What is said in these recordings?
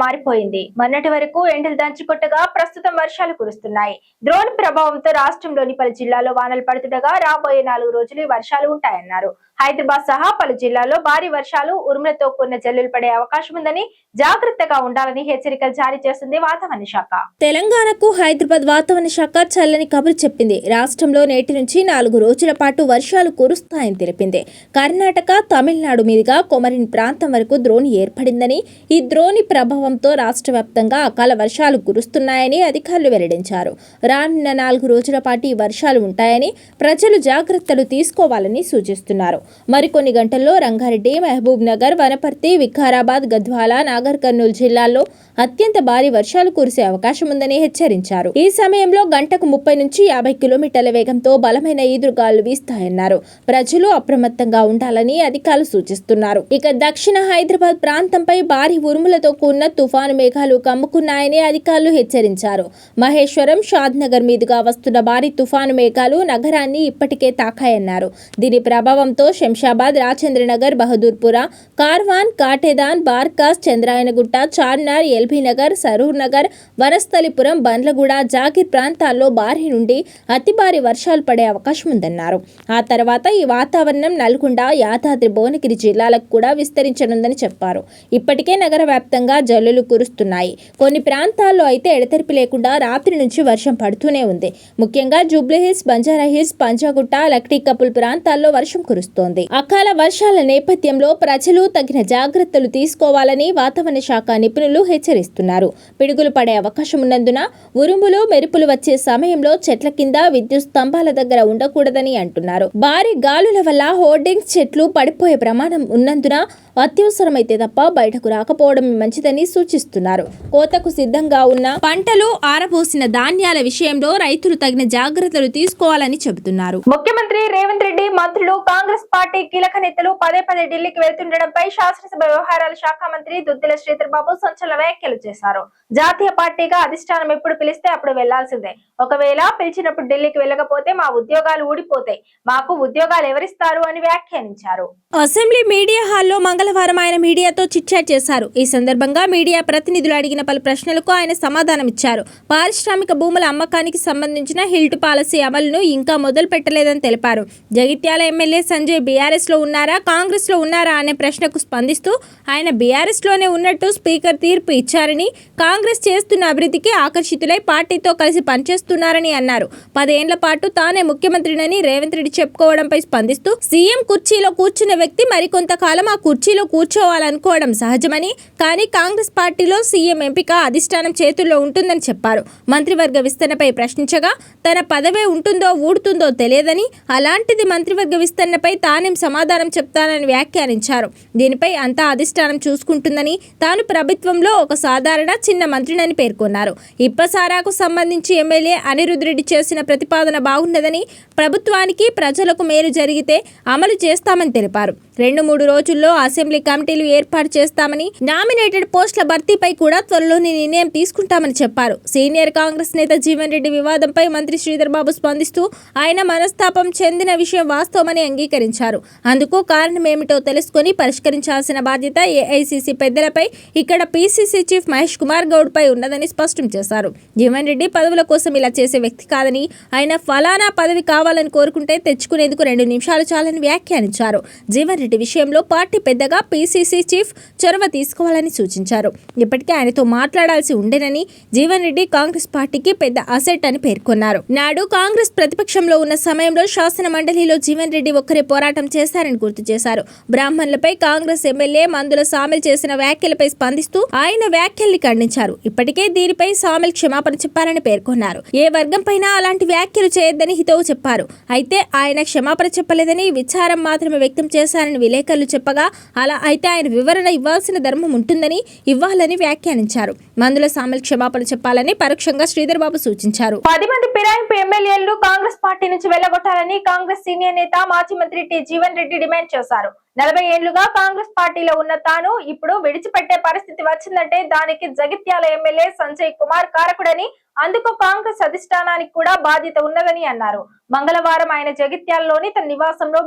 మారిపోయింది. మొన్నటి వరకు ఎండలు దంచుకొట్టగా ప్రస్తుతం వర్షాలు కురుస్తున్నాయి. ద్రోణి ప్రభావంతో రాష్ట్రంలోని పలు జిల్లాల్లో వానలు పడుతుండగా రాబోయే 4 రోజులు ఈ వర్షాలు ఉంటాయన్నారు. హైదరాబాద్ సహా పలు జిల్లాల్లో భారీ వర్షాలు ఉరుములతో కూడిన జల్లులు పడే అవకాశం ఉందని, జాగ్రత్తగా ఉండాలని హెచ్చరికలు జారీ చేసింది వాతావరణ శాఖ. తెలంగాణకు హైదరాబాద్ వాతావరణ శాఖ చల్లని కబురు చెప్పింది. రాష్ట్రంలో నేటి నుంచి 4 రోజుల పాటు వర్షాలు కురుస్తాయని తెలిపింది. కర్ణాటక, తమిళనాడు మీదుగా కొమరిన్ ప్రాంతం వరకు ద్రోణి ఏర్పడిందని, ఈ ద్రోణి ప్రభావంతో రాష్ట్ర వ్యాప్తంగా అకాల వర్షాలు కురుస్తున్నాయని అధికారులు వెల్లడించారు. రానున్న 4 రోజుల పాటు ఈ వర్షాలు ఉంటాయని, ప్రజలు జాగ్రత్తలు తీసుకోవాలని సూచిస్తున్నారు. మరికొన్ని గంటల్లో రంగారెడ్డి, మహబూబ్ నగర్, వనపర్తి, వికారాబాద్, గద్వాల, నాగర్ కర్నూలు జిల్లాల్లో అత్యంత భారీ వర్షాలు కురిసే అవకాశం ఉందని హెచ్చరించారు. ఈ సమయంలో గంటకు 30 నుంచి 50 కిలోమీటర్ల వేగంతో బలమైన ఈదురుగాలు వీస్తాయన్నారు. ప్రజలు అప్రమత్తంగా ఉండాలని అధికారులు సూచిస్తున్నారు. ఇక దక్షిణ హైదరాబాద్ ప్రాంతంపై భారీ ఉరుములతో కూడిన తుఫాను మేఘాలు కమ్ముకున్నాయని అధికారులు హెచ్చరించారు. మహేశ్వరం, షాద్ నగర్ మీదుగా వస్తున్న భారీ తుఫాను మేఘాలు నగరాన్ని ఇప్పటికే తాకాయన్నారు. దీని ప్రభావంతో శంషాబాద్, రాజేంద్రనగర్, బహదూర్పుర, కార్వాన్, కాటేదాన్, బార్కాస్, చంద్రాయనగుట్ట, చార్మినార్, ఎల్బీ నగర్, సరూర్ నగర్, వనస్థలిపురం, బండ్లగూడ, జాగిర్ ప్రాంతాల్లో భారీ నుండి అతి భారీ వర్షాలు పడే అవకాశం ఉందన్నారు. ఆ తర్వాత ఈ వాతావరణం నల్గొండ, యాదాద్రి, భువనగిరి జిల్లాలకు కూడా విస్తరించనుందని చెప్పారు. ఇప్పటికే నగర వ్యాప్తంగా జల్లులు కురుస్తున్నాయి. కొన్ని ప్రాంతాల్లో అయితే ఎడతెరిపి లేకుండా రాత్రి నుంచి వర్షం పడుతూనే ఉంది. ముఖ్యంగా జూబ్లీహిల్స్, బంజారాహిల్స్, పంజాగుట్ట, లక్టీ కపుల్ ప్రాంతాల్లో వర్షం కురుస్తోంది. అకాల వర్షాల నేపథ్యంలో ప్రజలు తగిన జాగ్రత్తలు తీసుకోవాలని వాతావరణ శాఖ నిపుణులు హెచ్చరిస్తున్నారు. పిడుగులు పడే అవకాశం ఉన్నందున ఉరుములు, మెరుపులు వచ్చే సమయంలో చెట్ల కింద, విద్యుత్ స్తంభాల దగ్గర ఉండకూడదని అంటున్నారు. భారీ గాలుల వల్ల హోర్డింగ్స్, చెట్లు పడిపోయే ప్రమాదం ఉన్నందున అత్యవసరమైతే తప్ప బయటకు రాకపోవడం మంచిదని సూచిస్తున్నారు. కోతకు సిద్ధంగా ఉన్న పంటలు, ఆరబోసిన ధాన్యాల విషయంలో రైతులు తగిన జాగ్రత్తలు తీసుకోవాలని చెబుతున్నారు. ముఖ్యమంత్రి రేవంత్ రెడ్డి, మంత్రులు, కాంగ్రెస్ పార్టీ కీలక నేతలు పదే ఢిల్లీకి వెళ్తుండడంపై శాసనసభ వ్యవహారాల శాఖ మంత్రి దుద్దిల శ్రీధర్ బాబు సంచలన వ్యాఖ్యలు చేశారు. జాతీయ పార్టీగా అధిష్టానం ఎప్పుడు పిలిస్తే అప్పుడు వెళ్లాల్సిందే. ఒకవేళ పిలిచినప్పుడు ఢిల్లీకి వెళ్ళకపోతే మా ఉద్యోగాలు ఊడిపోతాయి, మాకు ఉద్యోగాలు ఎవరిస్తారు అని వ్యాఖ్యానించారు. అసెంబ్లీ మీడియా హాల్లో మంగళవారం ఆయన మీడియాతో చిట్చాట్ చేశారు. ఈ సందర్భంగా మీడియా ప్రతినిధులు అడిగిన పలు ప్రశ్నలకు ఆయన సమాధానమిచ్చారు. పారిశ్రామిక భూముల అమ్మకానికి సంబంధించిన హిల్ట్ పాలసీ అమలును ఇంకా మొదలు పెట్టలేదని తెలిపారు. జగిత్యాల ఎమ్మెల్యే సంజయ్ బీఆర్ఎస్ లో ఉన్నారా, కాంగ్రెస్ లో ఉన్నారా అనే ప్రశ్నకు స్పందిస్తూ ఆయన బీఆర్ఎస్ లోనే ఉన్నట్టు స్పీకర్ తీర్పు ఇచ్చారని, కాంగ్రెస్ చేస్తున్న అభివృద్ధికి ఆకర్షితులై పార్టీతో కలిసి పనిచేస్తున్నారని అన్నారు. 10 ఏళ్ల పాటు తానే ముఖ్యమంత్రినని రేవంత్ రెడ్డి చెప్పుకోవడంపై స్పందిస్తూ సీఎం కుర్చీలో కూర్చున్న వ్యక్తి మరికొంతకాలం ఆ కుర్చీలో కూర్చోవాలనుకోవడం సహజమని, కానీ కాంగ్రెస్ పార్టీలో సీఎం ఎంపిక అధిష్టానం చేతుల్లో ఉంటుందని చెప్పారు. మంత్రివర్గ విస్తరణపై ప్రశ్నించగా తన పదవే ఉంటుందో ఊడుతుందో తెలియదని, అలాంటిది మంత్రివర్గ విస్తరణపై తానేం సమాధానం చెప్తానని వ్యాఖ్యానించారు. దీనిపై అంతా అధిష్టానం చూసుకుంటుందని, తాను ప్రభుత్వంలో ఒక సాధారణ చిన్న మంత్రినని పేర్కొన్నారు. ఇప్పసారాకు సంబంధించి ఎమ్మెల్యే అనిరుద్ రెడ్డి చేసిన ప్రతిపాదన బాగున్నదని, ప్రభుత్వానికి ప్రజలకు మేలు జరిగితే అమలు చేస్తామని తెలిపారు. 2-3 రోజుల్లో అసెంబ్లీ కమిటీలు ఏర్పాటు చేస్తామని, నామినేటెడ్ పోస్టుల భర్తీపై కూడా త్వరలోనే నిర్ణయం తీసుకుంటామని చెప్పారు. సీనియర్ కాంగ్రెస్ నేత జీవన్ రెడ్డి వివాదంపై మంత్రి శ్రీధర్ బాబు స్పందిస్తూ ఆయన మనస్తాపం చెందిన విషయం వాస్తవమని అంగీకరించారు. అందుకు కారణమేమిటో తెలుసుకుని పరిష్కరించాల్సిన బాధ్యత ఏఐసీసీ పెద్దలపై, ఇక్కడ పీసీసీ చీఫ్ మహేష్ కుమార్ గౌడ్ పై ఉన్నదని స్పష్టం చేశారు. జీవన్ రెడ్డి పదవుల కోసం ఇలా చేసే వ్యక్తి కాదని, ఆయన ఫలానా పదవి కావాలని కోరుకుంటే తెచ్చుకునేందుకు 2 నిమిషాలు చాలని వ్యాఖ్యానించారు. జీవన్ రెడ్డి విషయంలో పార్టీ పెద్దగా పీసీసీ చీఫ్ చొరవ తీసుకోవాలని సూచించారు. ఇప్పటికే ఆయనతో మాట్లాడాల్సి ఉండేనని, జీవన్ రెడ్డి కాంగ్రెస్ పార్టీకి పెద్ద అసెట్ అని పేర్కొన్నారు. నాడు కాంగ్రెస్ ప్రతిపక్షంలో ఉన్న సమయంలో శాసన మండలిలో జీవన్ రెడ్డి ఒక్కరే పోరాటం చేశారని గుర్తు చేశారు. బ్రాహ్మణులపై కాంగ్రెస్ ఎమ్మెల్యే మందుల సామిల్ చేసిన వ్యాఖ్యలపై స్పందిస్తూ ఆయన వ్యాఖ్యల్ని ఖండించారు. ఇప్పటికే దీనిపై సామిల్ క్షమాపణ చెప్పారని పేర్కొన్నారు. ఏ వర్గం పైన అలాంటి వ్యాఖ్యలు చేయొద్దని హితవు చెప్పారు. అయితే ఆయన క్షమాపణ చెప్పలేదని, విచారం మాత్రమే వ్యక్తం చేశారని విలేకరులు చెప్పగా, అలా అయితే ఆయన వివరణ ఇవ్వాల్సిన ధర్మం ఉంటుందని, ఇవ్వాలని వ్యాఖ్యానించారు. మందుల సామిల్ క్షమాపణ చెప్పాలని పరోక్షంగా శ్రీధర్ బాబు సూచించారు. 10 మంది ఫిరాయింపు ఎమ్మెల్యేలు కాంగ్రెస్ పార్టీ నుంచి వెళ్లగొట్టాలని కాంగ్రెస్ సీనియర్ నేత మాజీ మంత్రి టి జీవన్ రెడ్డి డిమాండ్ చేశారు. 40 ఏళ్లుగా కాంగ్రెస్ పార్టీలో ఉన్న తాను ఇప్పుడు విడిచిపెట్టే పరిస్థితి వచ్చిందంటే దానికి జగిత్యాల ఎమ్మెల్యే సంజయ్ కుమార్ కారకుడని అందుకు కాంగ్రెస్ అధిష్టానానికి కూడా బాధ్యత ఉన్నదని అన్నారు. మంగళవారం ఆయన జగిత్యాలలోని తన నివాసంలో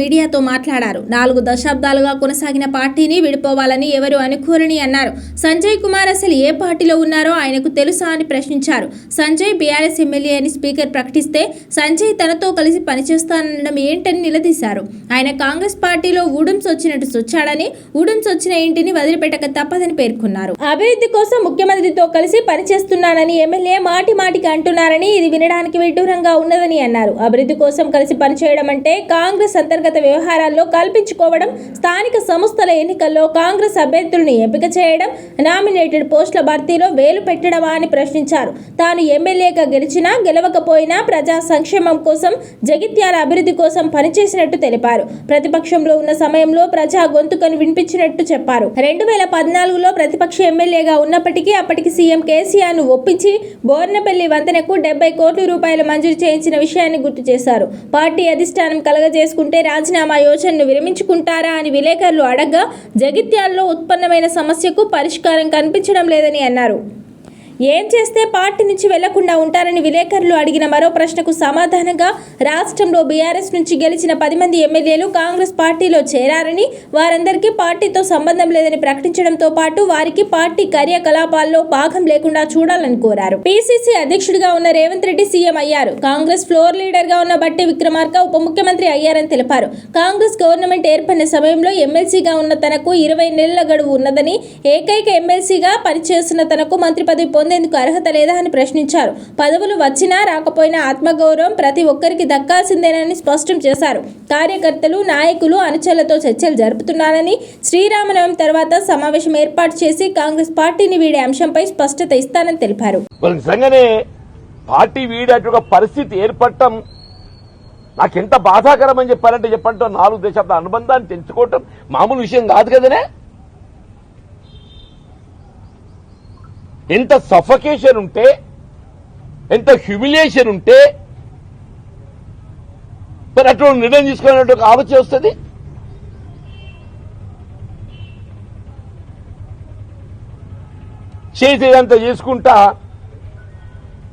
మీడియాతో మాట్లాడారు. 4 దశాబ్దాలుగా కొనసాగిన పార్టీని విడిపోవాలని ఎవరు అనుకోరని అన్నారు. సంజయ్ కుమార్ అసలు ఏ పార్టీలో ఉన్నారో ఆయనకు తెలుసా అని ప్రశ్నించారు. సంజయ్ బీఆర్ఎస్ ఎమ్మెల్యే అని స్పీకర్ ప్రకటిస్తే సంజయ్ తనతో కలిసి పనిచేస్తానడం ఏంటని నిలదీశారు. ఆయన కాంగ్రెస్ పార్టీలో ఊడమ్స్ వచ్చినట్టు సొచ్చాడని, ఊడమ్స్ వచ్చిన ఇంటిని వదిలిపెట్టక తప్పదని పేర్కొన్నారు. అభివృద్ధి కోసం ముఖ్యమంత్రితో కలిసి పనిచేస్తున్నానని ఎమ్మెల్యే మాటికి అంటున్నారని, ఇది వినడానికి విడ్డూరంగా ఉన్నదని అన్నారు. అభివృద్ధి కోసం కలిసి పనిచేయడం అంటే కాంగ్రెస్ అంతర్గత వ్యవహారాల్లో కల్పించుకోవడం, స్థానిక సంస్థల ఎన్నికల్లో కాంగ్రెస్ అభ్యర్థులను ఎంపిక చేయడం, నామినేటెడ్ పోస్టుల భర్తీలో వేలు పెట్టడమా అని ప్రశ్నించారు. తాను ఎమ్మెల్యేగా గెలిచినా గెలవకపోయినా ప్రజా సంక్షేమం కోసం, జగిత్యాల అభివృద్ధి కోసం పనిచేసినట్టు తెలిపారు. ప్రతిపక్షంలో ఉన్న సమయంలో ప్రజా గొంతుకను వినిపించినట్టు చెప్పారు. 2014లో ప్రతిపక్ష ఎమ్మెల్యేగా ఉన్నప్పటికీ అప్పటికి సీఎం కేసీఆర్ ను ఒప్పించి బోర్నపల్లి వంతెనకు 70 కోట్ల రూపాయలు మంజూరు చేయించిన విషయాన్ని గుర్తు చేశారు. పార్టీ అధిష్టానం కలగజేసుకుంటే రాజీనామా యోచనను విరమించుకుంటారా అని విలేకరులు అడగ్గా జగిత్యాలలో ఉత్పన్నమైన సమస్యకు పరిష్కారం కనిపించడం లేదని అన్నారు. ఏం చేస్తే పార్టీ నుంచి వెళ్లకుండా ఉంటారని విలేకరులు అడిగిన మరో ప్రశ్నకు సమాధానంగా రాష్ట్రంలో బీఆర్ఎస్ నుంచి గెలిచిన 10 మంది ఎమ్మెల్యేలు కాంగ్రెస్ పార్టీలో చేరారని, వారందరికీ పార్టీతో సంబంధం లేదని ప్రకటించడంతో పాటు వారికి పార్టీ కార్యకలాపాల్లో భాగం లేకుండా చూడాలని కోరారు. పీసీసీ అధ్యక్షుడిగా ఉన్న రేవంత్ రెడ్డి సీఎం అయ్యారు. కాంగ్రెస్ ఫ్లోర్ లీడర్ గా ఉన్న బట్టి విక్రమార్క ఉప ముఖ్యమంత్రి అయ్యారని తెలిపారు. కాంగ్రెస్ గవర్నమెంట్ ఏర్పడిన సమయంలో ఎమ్మెల్సీగా ఉన్న తనకు 20 నెలల గడువు ఉన్నదని, ఏకైక ఎమ్మెల్సీగా పనిచేస్తున్న తనకు మంత్రి పదవి పొందేందుకు అర్హత లేదా అని ప్రశ్నించారు. పదవులు వచ్చినా రాకపోయినా ఆత్మగౌరవం ప్రతి ఒక్కరికి దక్కాల్సిందేనని స్పష్టం చేశారు. కార్యకర్తలు, నాయకులు, అనుచరులతో చర్చలు జరుపుతున్నారని, శ్రీరామనవమి తర్వాత సమావేశం ఏర్పాటు చేసి కాంగ్రెస్ పార్టీని వీడే అంశంపై స్పష్టత ఇస్తానని తెలిపారు. పార్టీ వీడేట పరిస్థితి ఏర్పడటం నాకెంత బాధాకరం అని చెప్పారంటే 4 దశాబ్దాల అనుబంధాన్ని తెంచుకోవటం మామూలు విషయం కాదు కదనే. ఎంత సఫకేషన్ ఉంటే, ఎంత హ్యూమిలియేషన్ ఉంటే మరి అటువంటి నిర్ణయం తీసుకునేటువంటి ఒక ఆలోచన వస్తుంది. చేసేదంతా చేసుకుంటా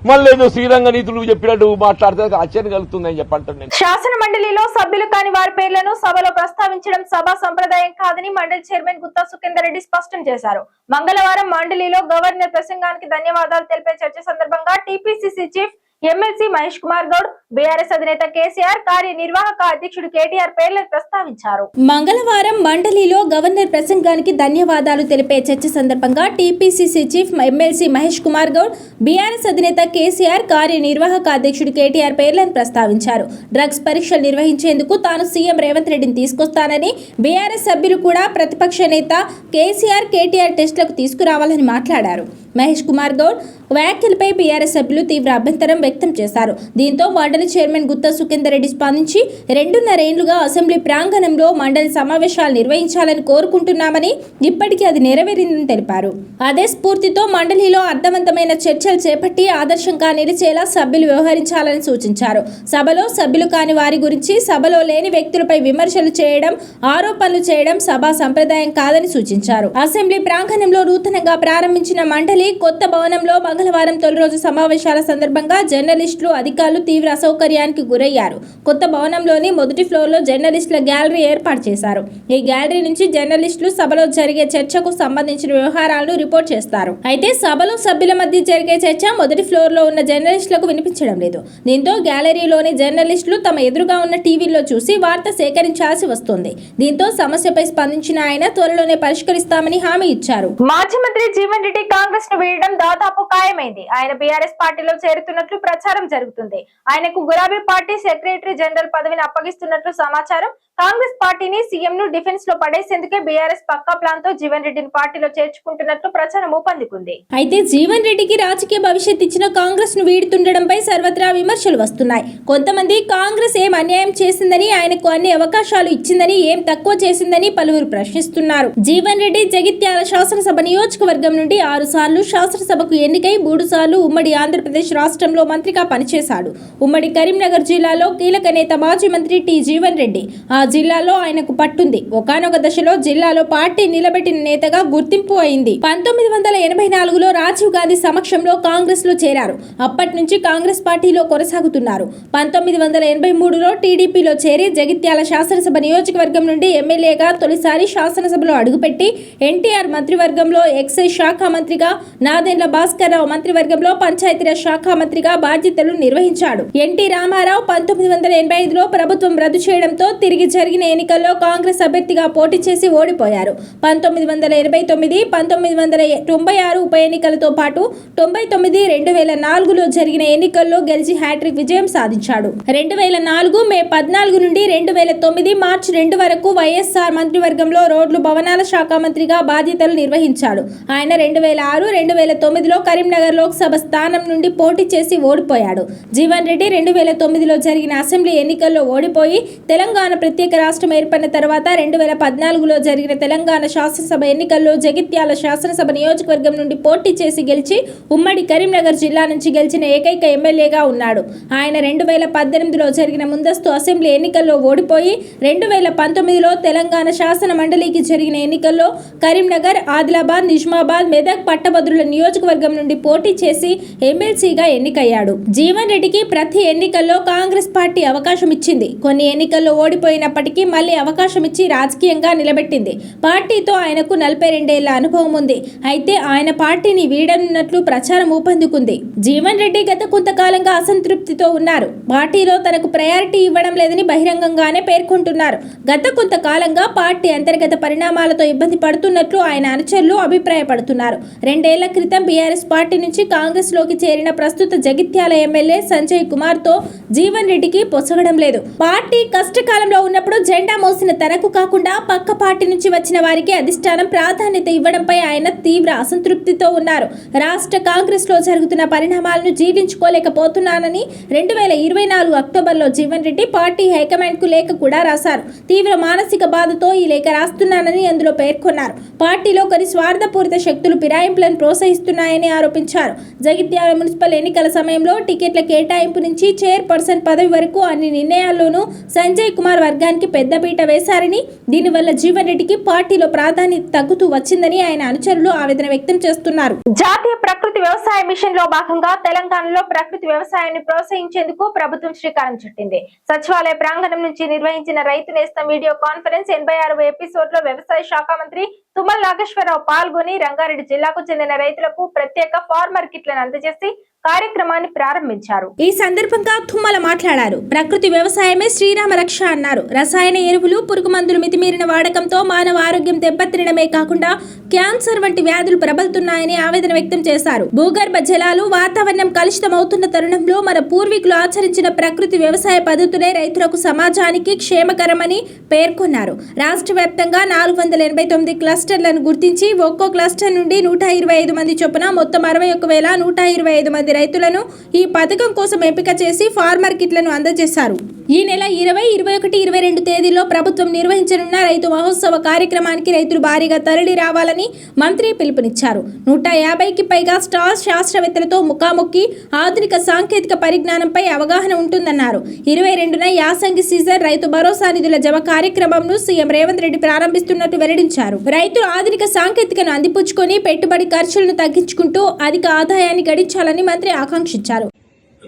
మళ్ళీ ఏదో శ్రీరంగ నీతులు చెప్పినట్టు మాట్లాడితే ఆశ్చర్యం కలుగుతుందని చెప్పంటాను నేను. శాసన మండలిలో సభ్యులు కాని వారి పేర్లను సభలో ప్రస్తావించడం సభా సంప్రదాయం కాదని మండలి చైర్మన్ గుత్తా సుఖేందర్ రెడ్డి స్పష్టం చేశారు. మంగళవారం మండలిలో గవర్నర్ ప్రసంగానికి ధన్యవాదాలు తెలిపే చర్చ సందర్భంగా TPCC chief MLC Mahesh Kumar Goud, BRS అధినేత కేసీఆర్, కార్యనిర్వాహక అధ్యక్షుడు కేటీఆర్ పేర్లను ప్రస్తావించారు. మంగళవారం మండలిలో గవర్నర్ ప్రసంగానికి ధన్యవాదాలు తెలిపే చర్చ సందర్భంగా TPCC chief MLC Mahesh Kumar Goud, BRS అధినేత కేసీఆర్, కార్యనిర్వాహక అధ్యక్షుడు కేటీఆర్ పేర్లను ప్రస్తావించారు. డ్రగ్స్ పరీక్షలు నిర్వహించేందుకు తాను సీఎం రేవంత్ రెడ్డిని తీసుకొస్తానని, బీఆర్ఎస్ సభ్యులు కూడా ప్రతిపక్ష నేత కేసీఆర్, కేటీఆర్ టెస్టులకు తీసుకురావాలని మాట్లాడారు. మహేష్ కుమార్ గౌడ్ వ్యాఖ్యలపై బీఆర్ఎస్ సభ్యులు తీవ్ర అభ్యంతరం వ్యక్తం చేశారు. దీంతో మండలి చైర్మన్ గుత్తా సుఖేందర్ రెడ్డి స్పందించి 2.5 ఏళ్లుగా అసెంబ్లీ ప్రాంగణంలో మండలి సమావేశాలు నిర్వహించాలని కోరుకుంటున్నామని, ఇప్పటికీ అది నెరవేరిందని తెలిపారు. అదే స్ఫూర్తితో మండలిలో అర్థవంతమైన చర్చలు చేపట్టి ఆదర్శంగా నిలిచేలా సభ్యులు వ్యవహరించాలని సూచించారు. సభలో సభ్యులు కాని వారి గురించి, సభలో లేని వ్యక్తులపై విమర్శలు చేయడం, ఆరోపణలు చేయడం సభా సంప్రదాయం కాదని సూచించారు. అసెంబ్లీ ప్రాంగణంలో నూతనంగా ప్రారంభించిన మండలి కొత్త భవనంలో మంగళవారం తొలి రోజు సమావేశాల సందర్భంగా జర్నలిస్టులు, అధికారులు తీవ్ర అసౌకర్యానికి గురయ్యారు. కొత్త భవనంలోని మొదటి ఫ్లోర్లో జర్నలిస్టుల గ్యాలరీ ఏర్పాటు చేశారు. ఈ గ్యాలరీ నుంచి జర్నలిస్టులు సభలో జరిగే చర్చకు సంబంధించిన వ్యవహారాలను రిపోర్ట్ చేస్తారు. అయితే సభలో సభ్యుల మధ్య జరిగే చర్చ మొదటి ఫ్లోర్లో ఉన్న జర్నలిస్టులకు వినిపించడం లేదు. దీంతో గ్యాలరీలోని జర్నలిస్టులు తమ ఎదురుగా ఉన్న టీవీల్లో చూసి వార్త సేకరించాల్సి వస్తుంది. దీంతో సమస్యపై స్పందించిన ఆయన త్వరలోనే పరిష్కరిస్తామని హామీ ఇచ్చారు. మాజీ మంత్రి జీవన్ రెడ్డి కాంగ్రెస్ ను వీడడం దాదాపు ఖాయమైంది. ఆయన బీఆర్ఎస్ పార్టీలో చేరుతున్నట్లు ప్రచారం జరుగుతుంది. ఆయనకు గులాబీ పార్టీ సెక్రటరీ జనరల్ పదవిని అప్పగిస్తున్నట్లు సమాచారం. కాంగ్రెస్ పార్టీని, సీఎం ను డిఫెన్స్ లో పడేసేందుకే బీఆర్ఎస్ పక్కా ప్లాన్ తో జీవన్ రెడ్డిని పార్టీలో చేర్చుకుంటున్నట్లు ప్రచారం ఊపందుకుంది. అయితే జీవన్ రెడ్డికి రాజకీయ భవిష్యత్ ఇచ్చిన కాంగ్రెస్ ను వీడుతుండడంపై సర్వత్రా విమర్శలు వస్తున్నాయి. కొంతమంది కాంగ్రెస్ ఏం అన్యాయం చేసిందని, ఆయనకు అన్ని అవకాశాలు ఇచ్చిందని, ఏం తక్కువ చేసిందని పలువురు ప్రశ్నిస్తున్నారు. జీవన్ రెడ్డి జగిత్యాల శాసనసభ నియోజకవర్గం నుండి 6 సార్లు శాసనసభకు ఎన్నికై 3 సార్లు ఉమ్మడి ఆంధ్రప్రదేశ్ రాష్ట్రంలో మంత్రిగా పనిచేశాడు. ఉమ్మడి కరీంనగర్ జిల్లాలో కీలక నేత మాజీ మంత్రి టి జీవన్ రెడ్డి. ఆ జిల్లాలో ఆయనకు పట్టుంది. ఒకానొక దశలో జిల్లాలో పార్టీ నిలబెట్టిన నేతగా గుర్తింపు అయింది. 1984లో రాజీవ్ గాంధీ సమక్షంలో కాంగ్రెస్ లో చేరారు. అప్పటి నుంచి కాంగ్రెస్ పార్టీలో కొనసాగుతున్నారు. 1983లో టీడీపీలో చేరి జగిత్యాల శాసనసభ నియోజకవర్గం నుండి ఎమ్మెల్యేగా తొలిసారి శాసనసభలో అడుగుపెట్టి ఎన్టీఆర్ మంత్రివర్గంలో ఎక్సైజ్ శాఖ మంత్రిగా, నాదెండ్ల భాస్కర్ రావు మంత్రివర్గంలో పంచాయతీరాజ్ శాఖ మంత్రిగా బాధ్యతలు నిర్వహించాడు. ఎన్టీ రామారావు 1985లో ప్రభుత్వం రద్దు చేయడంతో తిరిగి జరిగిన ఎన్నికల్లో కాంగ్రెస్ అభ్యర్థిగా పోటీ చేసి ఓడిపోయారు. 1989, 1996 ఉప ఎన్నికలతో పాటు 99, 2004లో జరిగిన ఎన్నికల్లో గెలిచి హ్యాట్రిక్ విజయం సాధించాడు. 2004 మే 14 నుండి 2009 మార్చి 2 వరకు వైఎస్ఆర్ మంత్రివర్గంలో రోడ్లు, భవనాల శాఖ మంత్రిగా బాధ్యతలు నిర్వహించాడు. ఆయన 2006, 2009లో కరీంనగర్ లోక్సభ స్థానం నుండి పోటీ చేసి ఓడిపోయాడు. జీవన్ రెడ్డి 2009లో జరిగిన అసెంబ్లీ ఎన్నికల్లో ఓడిపోయి తెలంగాణ ప్రత్యేక రాష్ట్రం ఏర్పడిన తర్వాత 2014లో జరిగిన తెలంగాణ శాసనసభ ఎన్నికల్లో జగిత్యాల శాసనసభ నియోజకవర్గం నుండి పోటీ చేసి గెలిచి ఉమ్మడి కరీంనగర్ జిల్లా నుంచి గెలిచిన ఏకైక ఎమ్మెల్యేగా ఉన్నాడు. ఆయన 2018లో జరిగిన ముందస్తు అసెంబ్లీ ఎన్నికల్లో ఓడిపోయి 2019లో తెలంగాణ శాసన మండలికి జరిగిన ఎన్నికల్లో కరీంనగర్, ఆదిలాబాద్, నిజామాబాద్, మెదక్ పట్టభద్రుల నియోజకవర్గం నుండి పోటీ చేసి ఎమ్మెల్సీగా ఎన్నికయ్యాడు. జీవన్ రెడ్డికి ప్రతి ఎన్నికల్లో కాంగ్రెస్ పార్టీ అవకాశం ఇచ్చింది. కొన్ని ఎన్నికల్లో ఓడిపోయినప్పటికీ మళ్లీ అవకాశం ఇచ్చి రాజకీయంగా నిలబెట్టింది. పార్టీతో ఆయనకు 42 ఏళ్ల అనుభవం ఉంది. అయితే ఆయన పార్టీని వీడనున్నట్లు ప్రచారం ఊపందుకుంది. జీవన్ రెడ్డి గత కొంతకాలంగా అసంతృప్తితో ఉన్నారు. పార్టీలో తనకు ప్రయారిటీ ఇవ్వడం లేదని బహిరంగంగానే పేర్కొంటున్నారు. గత కొంతకాలంగా పార్టీ అంతర్గత పరిణామాలతో ఇబ్బంది పడుతున్నట్లు ఆయన అనుచరులు అభిప్రాయపడుతున్నారు. 2 ఏళ్ల క్రితం బీఆర్ఎస్ పార్టీ నుంచి కాంగ్రెస్ లోకి చేరిన ప్రస్తుత జగిత్యాల ఎమ్మెల్యే సంజయ్ కుమార్ తో జీవన్ రెడ్డికి పొసగడం లేదు. పార్టీ కష్టకాలంలో ఉన్నప్పుడు జెండా మోసిన తనకు కాకుండా పక్క పార్టీ నుంచి వచ్చిన వారికి అధిష్టానం ప్రాధాన్యత ఇవ్వడంపై ఆయన తీవ్ర అసంతృప్తితో ఉన్నారు. రాష్ట్ర కాంగ్రెస్ లో జరుగుతున్న పరిణామాలను జీర్ణించుకోలేకపోతున్నానని 2024 అక్టోబర్లో జీవన్ రెడ్డి పార్టీ హైకమాండ్ కు లేఖ కూడా రాశారు. తీవ్ర మానసిక బాధతో ఈ లేఖ రాస్తున్నానని అందులో పేర్కొన్నారు. పార్టీలో కొన్ని స్వార్థపూరిత శక్తులు ఫిరాయింపులను ప్రోత్సహిస్తున్నాయని ఆరోపించారు. జగిత్యాల మున్సిపల్ ఎన్నికల సమయంలో టికెట్ల కేటాయింపు నుంచి చైర్పర్సన్ పదవి వరకు అన్ని నిర్ణయాల్లోనూ సంజయ్ కుమార్ వర్గానికి పెద్దపీట వేశారని, దీనివల్ల జీవన్ రెడ్డికి పార్టీలో ప్రాధాన్యత తగ్గుతూ వచ్చిందని ఆయన అనుచరులు ఆవేదన వ్యక్తం చేస్తున్నారు. జాతీయ ప్రకృతి వ్యవసాయ మిషన్ లో భాగంగా తెలంగాణలో ప్రకృతి వ్యవసాయాన్ని ప్రోత్సహించేందుకు ప్రభుత్వం శ్రీకారం చుట్టింది. సచివాలయ ప్రాంగణం నుంచి నిర్వహించిన రైతు నేస్తం వీడియో కాన్ఫరెన్స్ 86వ ఎపిసోడ్ లో వ్యవసాయ శాఖ మంత్రి తుమ్మల నాగేశ్వరరావు పాల్గొని రంగారెడ్డి జిల్లాకు చెందిన రైతులకు ప్రత్యేక ఫార్మర్ కిట్లను అందజేసి కార్యక్రమాన్ని ప్రారంభించారు. ఈ సందర్భంగా తుమ్మల మాట్లాడారు. ప్రకృతి వ్యవసాయమే శ్రీరామ రక్ష అన్నారు. రసాయన ఎరువులు, పురుగు మందులు మితిమీరిన వాడకంతో మానవ ఆరోగ్యం దెబ్బతినడమే కాకుండా క్యాన్సర్ వంటి వ్యాధులు ప్రబలుతున్నాయని ఆవేదన వ్యక్తం చేశారు. భూగర్భ జలాలు, వాతావరణం కలుషితమవుతున్న తరుణంలో మన పూర్వీకులు ఆచరించిన ప్రకృతి వ్యవసాయ పద్ధతులే రైతులకు, సమాజానికి క్షేమకరమని పేర్కొన్నారు. రాష్ట్ర వ్యాప్తంగా 489 క్లస్టర్లను గుర్తించి ఒక్కో క్లస్టర్ నుండి 125 మంది చొప్పున మొత్తం 61,125 మంది రైతులను ఈ పథకం కోసం ఎంపిక చేసి ఫార్మర్ కిట్లను అందజేశారు. ఈ నెల 20, 21, 22 తేదీల్లో ప్రభుత్వం నిర్వహించనున్న రైతు మహోత్సవ కార్యక్రమానికి రైతులు భారీగా తరలి రావాలని మంత్రి పిలుపునిచ్చారు. 150కి పైగా స్టార్ శాస్త్రవేత్తలతో ముఖాముఖి, ఆధునిక సాంకేతిక పరిజ్ఞానంపై అవగాహన ఉంటుందన్నారు. 22న యాసంగి సీజన్ రైతు భరోసా నిధుల జమ కార్యక్రమంను సీఎం రేవంత్ రెడ్డి ప్రారంభిస్తున్నట్టు వెల్లడించారు. రైతులు ఆధునిక సాంకేతికను అందిపుచ్చుకొని పెట్టుబడి ఖర్చులను తగ్గించుకుంటూ అధిక ఆదాయాన్ని గడించాలని మంత్రి ఆకాంక్షించారు.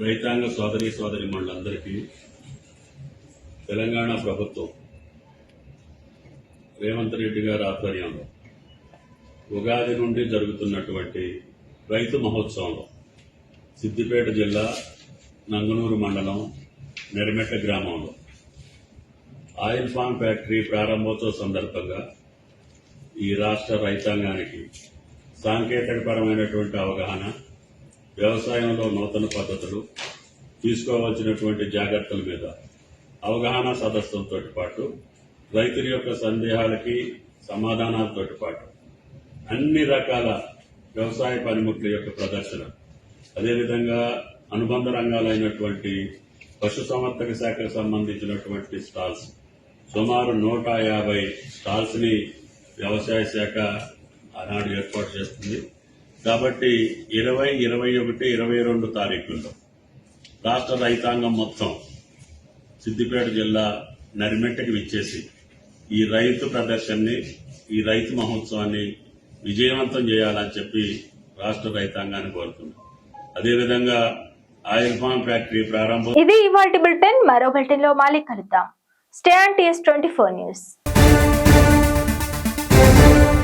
రైతాంగ సోదరీమణులందరికీ తెలంగాణ ప్రభుత్వం రేవంత్ రెడ్డి గారి ఆధ్వర్యంలో ఉగాది నుండి జరుగుతున్నటువంటి రైతు మహోత్సవంలో సిద్దిపేట జిల్లా నంగనూరు మండలం నెరమెట్ట గ్రామంలో ఆయిల్ ఫామ్ ఫ్యాక్టరీ ప్రారంభోత్సవ సందర్భంగా ఈ రాష్ట్ర రైతాంగానికి సాంకేతికపరమైనటువంటి అవగాహన, వ్యవసాయంలో నూతన పద్ధతులు, తీసుకోవాల్సినటువంటి జాగ్రత్తల మీద అవగాహన సదస్సులతో పాటు రైతుల యొక్క సందేహాలకి సమాధానాలతో పాటు అన్ని రకాల వ్యవసాయ పనిముట్ల యొక్క ప్రదర్శన, అదేవిధంగా అనుబంధ రంగాలైనటువంటి పశుసంవర్ధక శాఖకు సంబంధించినటువంటి స్టాల్స్ సుమారు 150 స్టాల్స్ ని వ్యవసాయ శాఖ ఆనాడు ఏర్పాటు చేస్తుంది. కాబట్టి 20, 21, 22 తారీఖుల్లో రాష్ట్ర రైతాంగం మొత్తం సిద్దిపేట జిల్లా నరిమెట్టకి విచ్చేసి ఈ రైతు ప్రదర్శనని, ఈ రైతు మహోత్సవాన్ని విజయవంతం చేయాలని చెప్పి రాష్ట్ర రైతాంగాన్ని కోరుతున్నాం. అదేవిధంగా ఆయిల్ ఫామ్ ఫ్యాక్టరీ ప్రారంభం. ఇది ఇవాల్టి బులెటిన్. మరో బులెటిన్ లో మళ్ళీ కలుద్దాం. Stay on TS24 news.